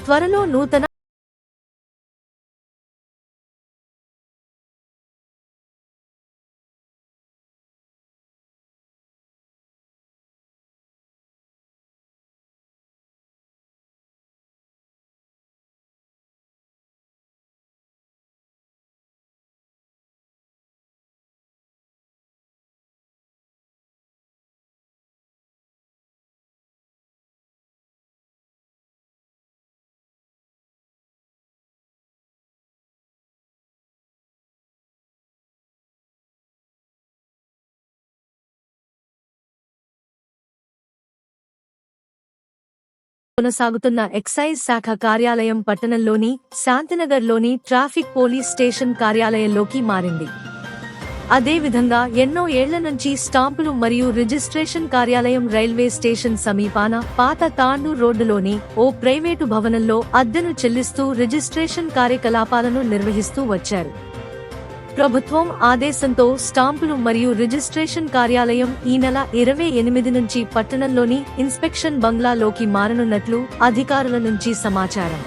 త్వరలో నూతన కొనసాగుతున్న ఎక్సైజ్ శాఖ కార్యాలయం పట్టణంలోని శాంతినగర్లోని ట్రాఫిక్ పోలీస్ స్టేషన్ కార్యాలయంలోకి మారింది. అదేవిధంగా ఎన్నో ఏళ్ల నుంచి స్టాంపులు మరియు రిజిస్ట్రేషన్ కార్యాలయం రైల్వే స్టేషన్ సమీపాన పాత తాండూర్ రోడ్డులోని ఓ ప్రైవేటు భవనంలో అద్దెను చెల్లిస్తూ రిజిస్ట్రేషన్ కార్యకలాపాలను నిర్వహిస్తూ వచ్చారు. ప్రభుత్వం ఆదేశంతో స్టాంపులు మరియు రిజిస్ట్రేషన్ కార్యాలయం ఈ నెల 28 నుంచి పట్టణంలోని ఇన్స్పెక్షన్ బంగ్లాలోకి మారనున్నట్లు అధికారుల నుంచి సమాచారం.